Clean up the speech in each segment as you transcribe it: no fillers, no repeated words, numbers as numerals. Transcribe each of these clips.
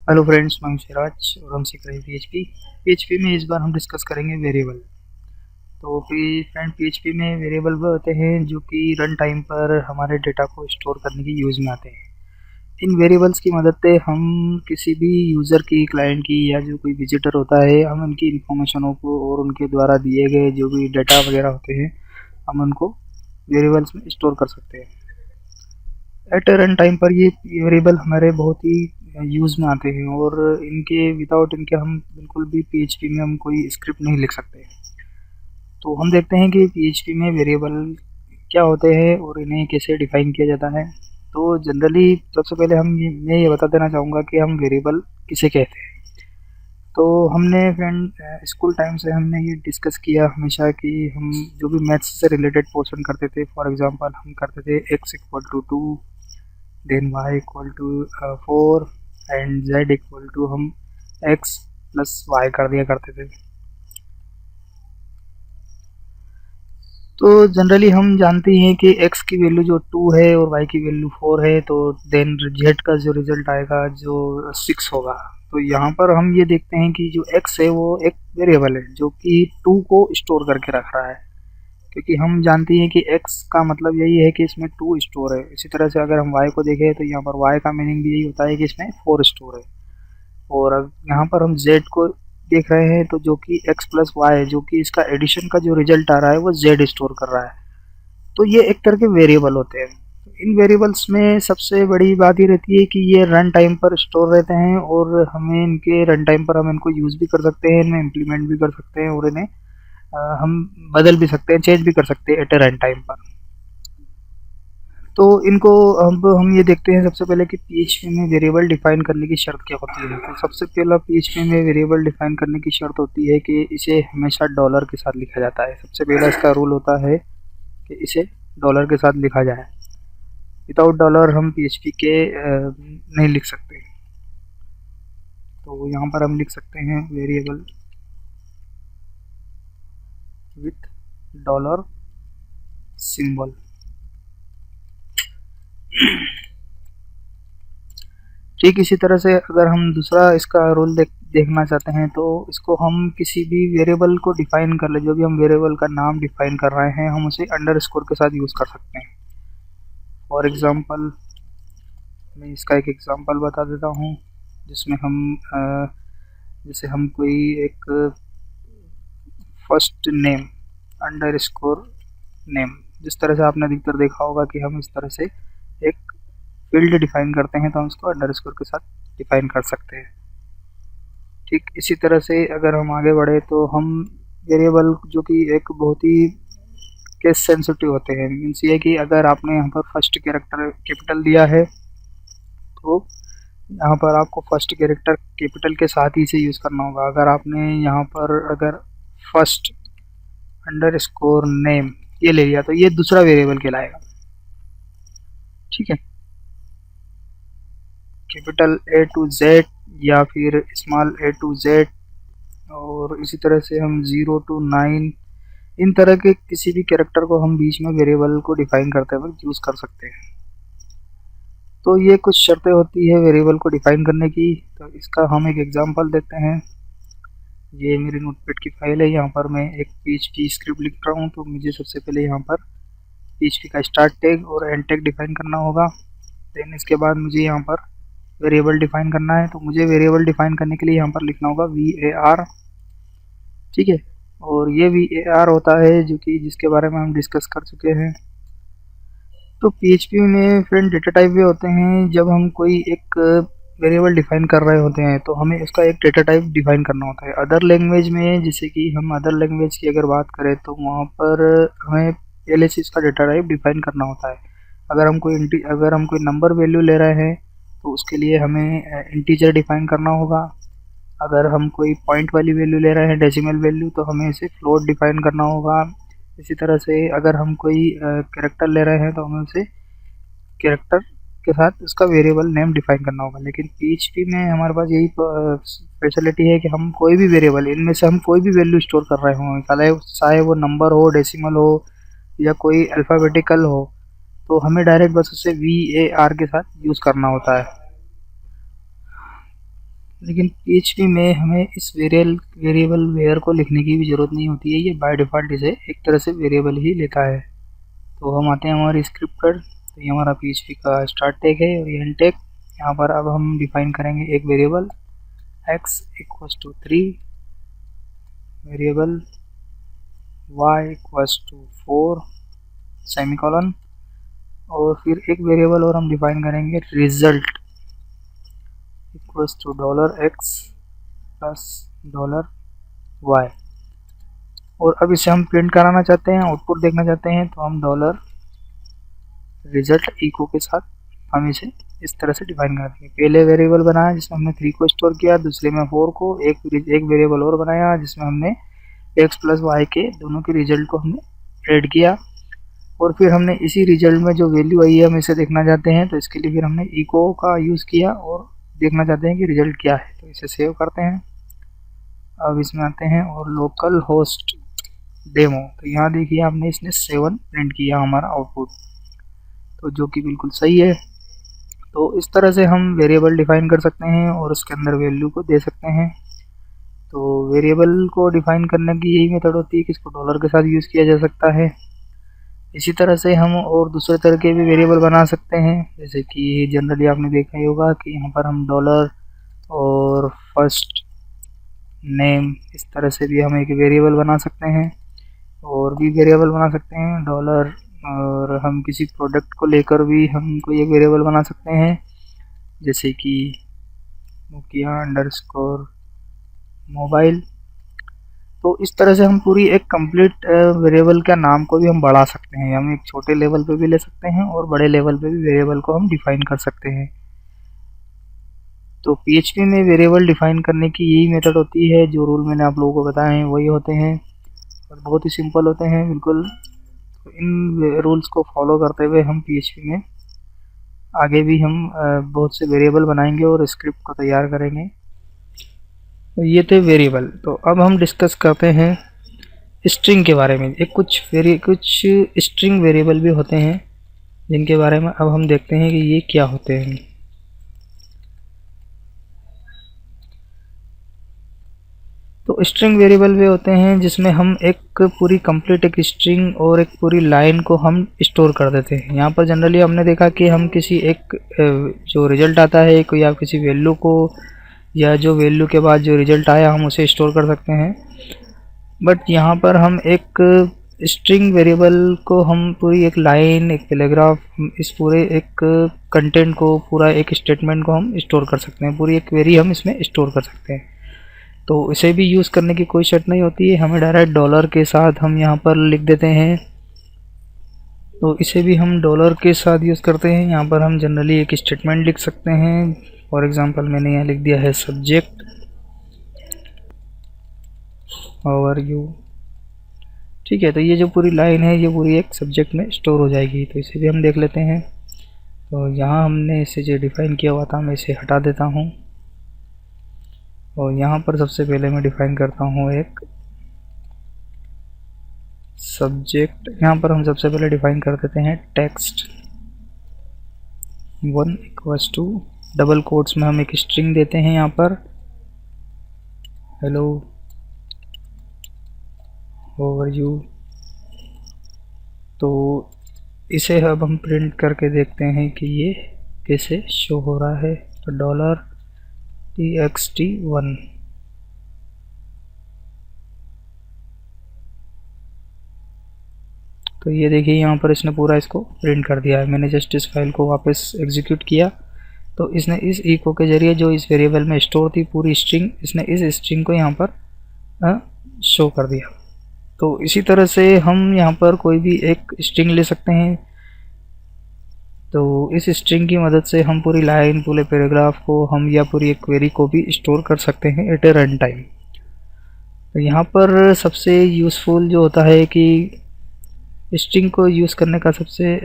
Hello friends, मैं हूं सिराज और हम सीख रहे हैं पीएचपी में इस बार हम डिस्कस करेंगे वेरिएबल। तो फ्रेंड, पीएचपी में वेरिएबल वो होते हैं जो कि रन टाइम पर हमारे डेटा को स्टोर करने की यूज़ में आते हैं। इन वेरिएबल्स की मदद से हम किसी भी यूज़र की, क्लाइंट की या जो कोई विजिटर होता है, हम उनकी इन्फॉर्मेशनों को और उनके द्वारा दिए गए जो भी डेटा वगैरह होते हैं, हम उनको वेरिएबल्स में स्टोर कर सकते हैं। एट रन टाइम पर ये वेरिएबल हमारे बहुत ही यूज़ में आते हैं और इनके विदाउट इनके हम बिल्कुल भी पीएचपी में हम कोई स्क्रिप्ट नहीं लिख सकते। तो हम देखते हैं कि पीएचपी में वेरिएबल क्या होते हैं और इन्हें कैसे डिफाइन किया जाता है। तो जनरली सबसे पहले मैं ये बता देना चाहूँगा कि हम वेरिएबल किसे कहते हैं। तो हमने फ्रेंड स्कूल टाइम से हमने ये डिस्कस किया हमेशा कि हम जो भी मैथ्स से रिलेटेड पोर्शन करते थे, फॉर एग्जांपल हम करते थे x equal to 2, then y equal to 4 and z equal to हम x प्लस y कर दिया करते थे। तो जनरली हम जानते ही हैं कि x की वैल्यू जो 2 है और y की वैल्यू 4 है, तो देन z का जो रिजल्ट आएगा जो 6 होगा। तो यहाँ पर हम ये देखते हैं कि जो x है वो एक वेरिएबल है जो कि 2 को स्टोर करके रख रहा है, क्योंकि हम जानते हैं कि x का मतलब यही है कि इसमें 2 स्टोर है। इसी तरह से अगर हम y को देखें तो यहाँ पर y का मीनिंग भी यही होता है कि इसमें 4 स्टोर है। और अब यहाँ पर हम z को देख रहे हैं तो जो कि x प्लस वाई है, जो कि इसका एडिशन का जो रिजल्ट आ रहा है वो z स्टोर कर रहा है। तो ये एक तरह के वेरिएबल होते हैं। इन वेरिएबल्स में सबसे बड़ी बात ये रहती है कि ये रन टाइम पर स्टोर रहते हैं और हमें इनके रन टाइम पर हम इनको यूज़ भी कर सकते हैं, इनमें इम्प्लीमेंट भी कर सकते हैं और इन्हें हम बदल भी सकते हैं, चेंज भी कर सकते हैं एट ए रन टाइम पर। तो इनको अब हम ये देखते हैं सबसे पहले कि पीएचपी में वेरिएबल डिफाइन करने की शर्त क्या होती है। तो सबसे पहला पीएचपी में वेरिएबल डिफाइन करने की शर्त होती है कि इसे हमेशा डॉलर के साथ लिखा जाता है। सबसे पहला इसका रूल होता है कि इसे डॉलर के साथ लिखा जाए। विदाउट डॉलर हम पीएचपी के नहीं लिख सकते। तो यहाँ पर हम लिख सकते हैं वेरिएबल विथ डॉलर सिंबल। ठीक इसी तरह से अगर हम दूसरा इसका रोल देखना चाहते हैं तो इसको हम किसी भी वेरिएबल को डिफाइन कर ले, जो भी हम वेरिएबल का नाम डिफाइन कर रहे हैं हम उसे अंडरस्कोर के साथ यूज़ कर सकते हैं। फॉर एग्जांपल मैं इसका एक एग्जांपल बता देता हूँ जिसमें हम जैसे हम कोई एक फर्स्ट नेम अंडरस्कोर नेम, जिस तरह से आपने अधिकतर देखा होगा कि हम इस तरह से एक फील्ड डिफाइन करते हैं तो हम इसको अंडरस्कोर के साथ डिफाइन कर सकते हैं। ठीक इसी तरह से अगर हम आगे बढ़े तो हम वेरिएबल जो कि एक बहुत ही केस सेंसिटिव होते हैं, मीन्स ये कि अगर आपने यहाँ पर फर्स्ट कैरेक्टर कैपिटल दिया है तो यहाँ पर आपको फर्स्ट कैरेक्टर कैपिटल के साथ ही इसे यूज़ करना होगा। अगर आपने यहाँ पर अगर फर्स्ट अंडरस्कोर नेम ये ले लिया तो ये दूसरा वेरिएबल कहलाएगा। ठीक है, कैपिटल ए टू जेड या फिर स्मॉल ए टू जेड, और इसी तरह से हम 0 to 9 इन तरह के किसी भी कैरेक्टर को हम बीच में वेरिएबल को डिफाइन करते वक्त यूज़ कर सकते हैं। तो ये कुछ शर्तें होती है वेरिएबल को डिफाइन करने की। तो इसका हम एक एग्जांपल देखते हैं। ये मेरी नोटपैड की फाइल है, यहाँ पर मैं एक पीएचपी स्क्रिप्ट लिख रहा हूँ। तो मुझे सबसे पहले यहाँ पर पीएचपी का स्टार्ट टैग और एंड टैग डिफाइन करना होगा। देन इसके बाद मुझे यहाँ पर वेरिएबल डिफाइन करना है। तो मुझे वेरिएबल डिफाइन करने के लिए यहाँ पर लिखना होगा var। ठीक है, और ये var होता है जो कि जिसके बारे में हम डिस्कस कर चुके हैं। तो पीएचपी में फ्रेंड डेटा टाइप भी होते हैं। जब हम कोई एक वेरिएबल डिफाइन कर रहे होते हैं तो हमें उसका एक डेटा टाइप डिफाइन करना होता है। अदर लैंग्वेज में, जैसे कि हम अदर लैंग्वेज की अगर बात करें तो वहाँ पर हमें पहले से इसका डेटा टाइप डिफाइन करना होता है। अगर हम कोई नंबर वैल्यू ले रहे हैं तो उसके लिए हमें इंटीजर डिफाइन करना होगा। अगर हम कोई पॉइंट वाली वैल्यू ले रहे हैं, डेसिमल वैल्यू, तो हमें इसे फ्लोट डिफाइन करना होगा। इसी तरह से अगर हम कोई कैरेक्टर ले रहे हैं तो हमें उसे कैरेक्टर के साथ उसका वेरिएबल नेम डिफाइन करना होगा। लेकिन पीएचपी में हमारे पास यही फैसिलिटी है कि हम कोई भी वेरिएबल, इनमें से हम कोई भी वैल्यू स्टोर कर रहे हों, चाहे वो नंबर हो, डेसिमल हो या कोई अल्फ़ाबेटिकल हो, तो हमें डायरेक्ट बस उसे var के साथ यूज़ करना होता है। लेकिन PHP में हमें इस वेरिएबल वेयर को लिखने की भी ज़रूरत नहीं होती है, ये बाय डिफ़ॉल्ट इसे एक तरह से वेरिएबल ही लेता है। तो हम आते हैं हमारी स्क्रिप्ट पर। तो ये हमारा PHP का स्टार्ट टैग है और ये एंड टैग। यहाँ पर अब हम डिफ़ाइन करेंगे एक variable x equals to 3, variable y equals to 4 semicolon, और फिर एक वेरिएबल और हम डिफ़ाइन करेंगे result equals to $x plus $y। और अब इसे हम प्रिंट कराना चाहते हैं, आउटपुट देखना चाहते हैं, तो हम $result इको के साथ हम इसे इस तरह से डिफाइन करते हैं। पहले वेरिएबल बनाया जिसमें हमने 3 को स्टोर किया, दूसरे में 4 को, एक वेरिएबल और बनाया जिसमें हमने x प्लस वाई के दोनों के रिजल्ट को हमने ऐड किया, और फिर हमने इसी रिजल्ट में जो वैल्यू आई है हम इसे देखना चाहते हैं, तो इसके लिए फिर हमने इको का यूज़ किया और देखना चाहते हैं कि रिजल्ट क्या है। तो इसे सेव करते हैं। अब इसमें आते हैं और लोकल होस्ट डेमो, तो यहाँ देखिए आपने इसने 7 प्रिंट किया हमारा आउटपुट, तो जो कि बिल्कुल सही है। तो इस तरह से हम वेरिएबल डिफ़ाइन कर सकते हैं और उसके अंदर वैल्यू को दे सकते हैं। तो वेरिएबल को डिफ़ाइन करने की यही मेथड होती है कि इसको डॉलर के साथ यूज़ किया जा सकता है। इसी तरह से हम और दूसरे तरह के भी वेरिएबल बना सकते हैं, जैसे कि जनरली आपने देखा ही होगा कि यहाँ पर हम डॉलर और फर्स्ट नेम, इस तरह से भी हम एक वेरिएबल बना सकते हैं। और भी वेरिएबल बना सकते हैं डॉलर, और हम किसी प्रोडक्ट को लेकर भी हम कोई एक वेरिएबल बना सकते हैं, जैसे कि नोकिया अंडरस्कोर मोबाइल। तो इस तरह से हम पूरी एक कंप्लीट वेरिएबल का नाम को भी हम बढ़ा सकते हैं। हम एक छोटे लेवल पे भी ले सकते हैं और बड़े लेवल पे भी वेरिएबल को हम डिफ़ाइन कर सकते हैं। तो PHP में वेरिएबल डिफ़ाइन करने की यही मेथड होती है, जो रूल मैंने आप लोगों को बताए हैं वही होते हैं और बहुत ही सिंपल होते हैं बिल्कुल। तो इन रूल्स को फॉलो करते हुए हम PHP में आगे भी हम बहुत से वेरिएबल बनाएंगे और स्क्रिप्ट को तैयार करेंगे। तो ये थे वेरिएबल। तो अब हम डिस्कस करते हैं स्ट्रिंग के बारे में। कुछ स्ट्रिंग वेरिएबल भी होते हैं जिनके बारे में अब हम देखते हैं कि ये क्या होते हैं। तो स्ट्रिंग वेरिएबल वे होते हैं जिसमें हम एक पूरी कंप्लीट एक स्ट्रिंग और एक पूरी लाइन को हम स्टोर कर देते हैं। यहाँ पर जनरली हमने देखा कि हम किसी एक जो रिजल्ट आता है कोई या किसी वैल्यू को, या जो वैल्यू के बाद जो रिजल्ट आया हम उसे स्टोर कर सकते हैं। बट यहाँ पर हम एक स्ट्रिंग वेरिएबल को हम पूरी एक लाइन, एक पैराग्राफ, इस पूरे एक कंटेंट को, पूरा एक स्टेटमेंट को हम स्टोर कर सकते हैं। पूरी एक क्वेरी हम इसमें स्टोर कर सकते हैं। तो इसे भी यूज़ करने की कोई शर्त नहीं होती है, हमें डायरेक्ट डॉलर के साथ हम यहाँ पर लिख देते हैं। तो इसे भी हम डॉलर के साथ यूज़ करते हैं। यहाँ पर हम जनरली एक स्टेटमेंट लिख सकते हैं। फॉर एग्जांपल मैंने यहाँ लिख दिया है सब्जेक्ट ओवरव्यू। ठीक है, तो ये जो पूरी लाइन है ये पूरी एक सब्जेक्ट में स्टोर हो जाएगी। तो इसे भी हम देख लेते हैं। तो यहाँ हमने इसे जो डिफ़ाइन किया हुआ था मैं इसे हटा देता हूँ, और यहाँ पर सबसे पहले मैं डिफ़ाइन करता हूँ एक सब्जेक्ट। यहाँ पर हम सबसे पहले डिफ़ाइन कर देते हैं text 1 equals to, double quotes में हम एक स्ट्रिंग देते हैं यहाँ पर, हेलो ओवरव्यू। तो इसे अब हम प्रिंट करके देखते हैं कि ये कैसे शो हो रहा है। तो $txt1। तो ये देखिए यहाँ पर इसने पूरा इसको प्रिंट कर दिया है। मैंने जस्ट इस फाइल को वापस एग्जीक्यूट किया तो इसने इस इको के ज़रिए जो इस वेरिएबल में स्टोर थी पूरी स्ट्रिंग, इसने इस स्ट्रिंग को यहाँ पर शो कर दिया। तो इसी तरह से हम यहाँ पर कोई भी एक स्ट्रिंग ले सकते हैं। तो इस स्ट्रिंग की मदद से हम पूरी लाइन, पूरे पैराग्राफ को हम या पूरी एक क्वेरी को भी स्टोर कर सकते हैं एट ए रन टाइम। तो यहाँ पर सबसे यूज़फुल जो होता है कि स्ट्रिंग को यूज़ करने का सबसे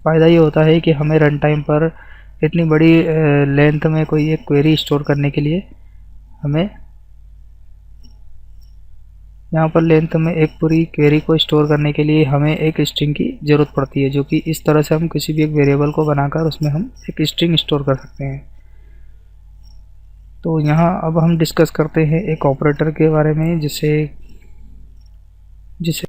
फ़ायदा ये होता है कि हमें रन टाइम पर इतनी बड़ी लेंथ में कोई एक क्वेरी स्टोर करने के लिए हमें यहाँ पर लेंथ में एक पूरी क्वेरी को स्टोर करने के लिए हमें एक स्ट्रिंग की ज़रूरत पड़ती है, जो कि इस तरह से हम किसी भी एक वेरिएबल को बनाकर उसमें हम एक स्ट्रिंग स्टोर कर सकते हैं। तो यहाँ अब हम डिस्कस करते हैं एक ऑपरेटर के बारे में जिसे